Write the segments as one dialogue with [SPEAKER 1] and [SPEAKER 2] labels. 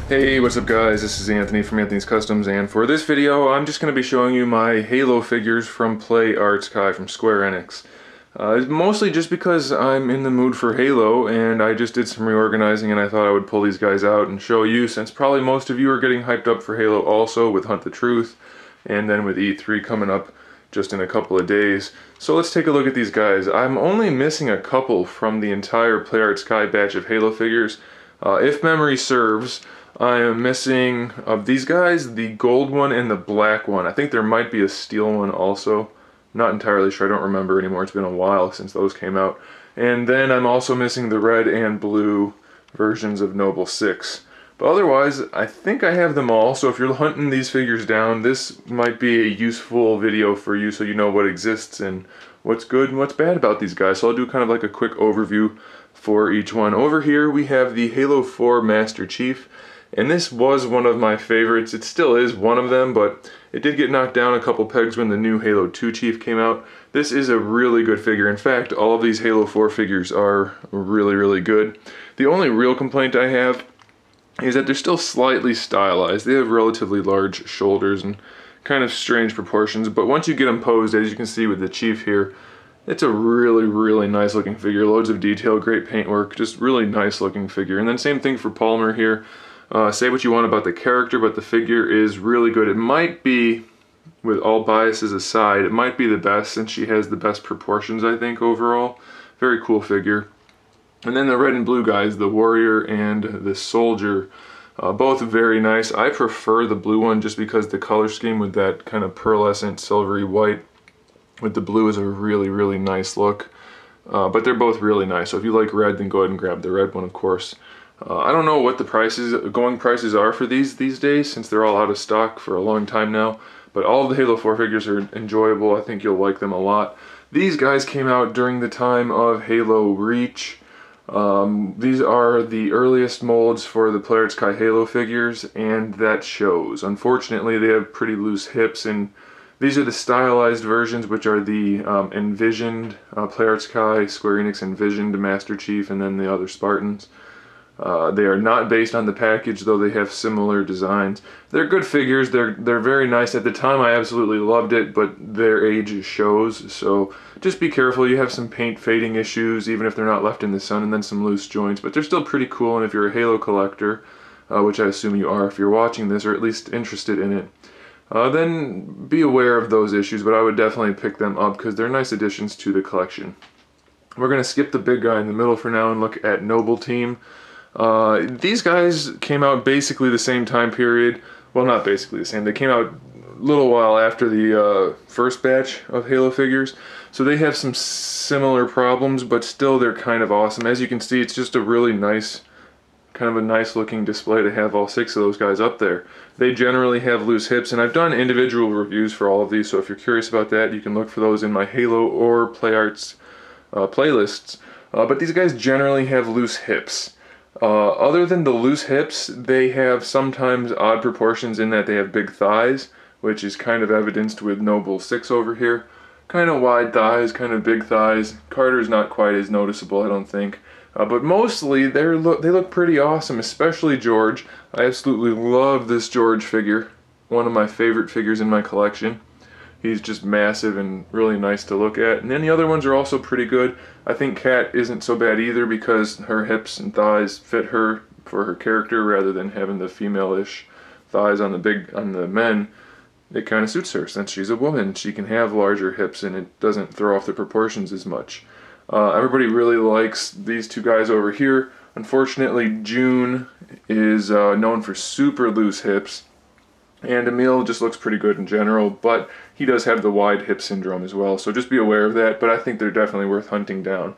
[SPEAKER 1] Hey, what's up guys? This is Anthony from Anthony's Customs, and for this video I'm just going to be showing you my Halo figures from Play Arts Kai from Square Enix. Mostly just because I'm in the mood for Halo and I just did some reorganizing and I thought I would pull these guys out and show you, since probably most of you are getting hyped up for Halo also with Hunt the Truth and then with E3 coming up just in a couple of days. So let's take a look at these guys. I'm only missing a couple from the entire Play Arts Kai batch of Halo figures. If memory serves, I am missing, of these guys, the gold one and the black one. I think there might be a steel one also. Not entirely sure, I don't remember anymore. It's been a while since those came out. And then I'm also missing the red and blue versions of Noble 6. But otherwise, I think I have them all, so if you're hunting these figures down, this might be a useful video for you so you know what exists and what's good and what's bad about these guys. So I'll do kind of like a quick overview for each one. Over here we have the Halo 4 Master Chief. And this was one of my favorites. It still is one of them, but it did get knocked down a couple pegs when the new Halo 2 Chief came out. This is a really good figure. In fact, all of these Halo 4 figures are really, really good. The only real complaint I have is that they're still slightly stylized. They have relatively large shoulders and kind of strange proportions, but once you get them posed, as you can see with the Chief here, it's a really, really nice looking figure. Loads of detail, great paintwork, just really nice looking figure. And then same thing for Palmer here. Say what you want about the character, but the figure is really good. It might be, with all biases aside, it might be the best since she has the best proportions, I think, overall. Very cool figure. And then the red and blue guys, the warrior and the soldier, both very nice. I prefer the blue one just because the color scheme with that kind of pearlescent silvery white with the blue is a really, really nice look. But they're both really nice, so if you like red, then go ahead and grab the red one, of course. I don't know what the going prices are for these days, since they're all out of stock for a long time now, but all of the Halo 4 figures are enjoyable. I think you'll like them a lot. These guys came out during the time of Halo Reach. These are the earliest molds for the Play Arts Kai Halo figures, and that shows. Unfortunately, they have pretty loose hips, and these are the stylized versions, which are the envisioned Play Arts Kai, Square Enix envisioned Master Chief, and then the other Spartans. They are not based on the package, though they have similar designs. They're good figures, they're very nice. At the time I absolutely loved it, but their age shows, so just be careful. You have some paint fading issues, even if they're not left in the sun, and then some loose joints, but they're still pretty cool. And if you're a Halo collector, which I assume you are if you're watching this, or at least interested in it, then be aware of those issues, but I would definitely pick them up because they're nice additions to the collection. We're going to skip the big guy in the middle for now and look at Noble Team. These guys came out basically the same time period. Well, not basically the same. They came out a little while after the first batch of Halo figures. So they have some similar problems, but still they're kind of awesome. As you can see, it's just a really nice, kind of a nice looking display to have all 6 of those guys up there. They generally have loose hips, and I've done individual reviews for all of these, so if you're curious about that, you can look for those in my Halo or Play Arts playlists. But these guys generally have loose hips. Other than the loose hips, they have sometimes odd proportions in that they have big thighs, which is kind of evidenced with Noble 6 over here. Kind of wide thighs, kind of big thighs. Carter's not quite as noticeable, I don't think. But mostly, they look pretty awesome, especially George. I absolutely love this George figure. One of my favorite figures in my collection. He's just massive and really nice to look at. And then the other ones are also pretty good. I think Kat isn't so bad either because her hips and thighs fit her for her character rather than having the female-ish thighs on the men. It kind of suits her since she's a woman. She can have larger hips and it doesn't throw off the proportions as much. Everybody really likes these 2 guys over here. Unfortunately, June is known for super loose hips. And Emil just looks pretty good in general, but he does have the wide hip syndrome as well, so just be aware of that, but I think they're definitely worth hunting down.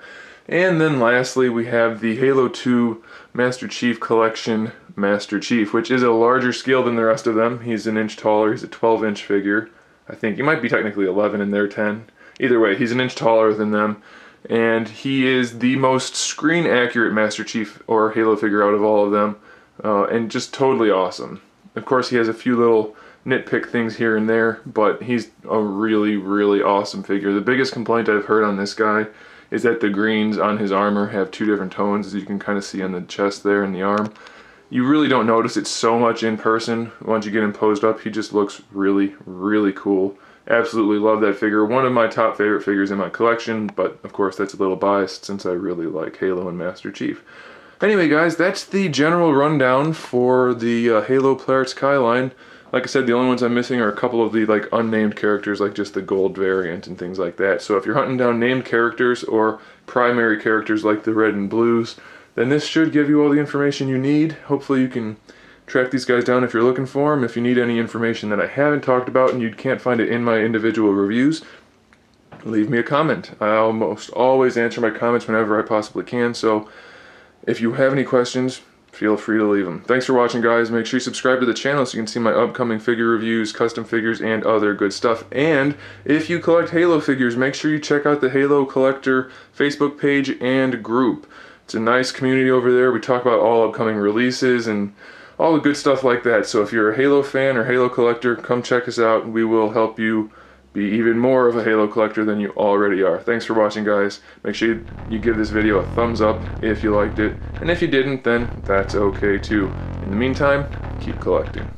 [SPEAKER 1] And then lastly, we have the Halo 2 Master Chief Collection Master Chief, which is a larger scale than the rest of them. He's an inch taller, he's a 12-inch figure. I think he might be technically 11 and they're 10. Either way, he's an inch taller than them, and he is the most screen-accurate Master Chief or Halo figure out of all of them, and just totally awesome. Of course, he has a few little nitpick things here and there, but he's a really, really awesome figure. The biggest complaint I've heard on this guy is that the greens on his armor have 2 different tones, as you can kind of see on the chest there and the arm. You really don't notice it so much in person. Once you get him posed up, he just looks really, really cool. Absolutely love that figure. One of my top favorite figures in my collection, but of course that's a little biased since I really like Halo and Master Chief. Anyway guys, that's the general rundown for the Halo Play Arts Kai line. Like I said, the only ones I'm missing are a couple of the unnamed characters, like just the gold variant and things like that. So if you're hunting down named characters or primary characters like the red and blues, then this should give you all the information you need. Hopefully you can track these guys down if you're looking for them. If you need any information that I haven't talked about and you can't find it in my individual reviews, leave me a comment. I almost always answer my comments whenever I possibly can, so if you have any questions, feel free to leave them. Thanks for watching, guys. Make sure you subscribe to the channel so you can see my upcoming figure reviews, custom figures, and other good stuff. And if you collect Halo figures, make sure you check out the Halo Collector Facebook page and group. It's a nice community over there. We talk about all upcoming releases and all the good stuff like that. So if you're a Halo fan or Halo collector, come check us out. We will help you be even more of a Halo collector than you already are. Thanks for watching, guys. Make sure you give this video a thumbs up if you liked it, and if you didn't, then that's okay too. In the meantime, keep collecting.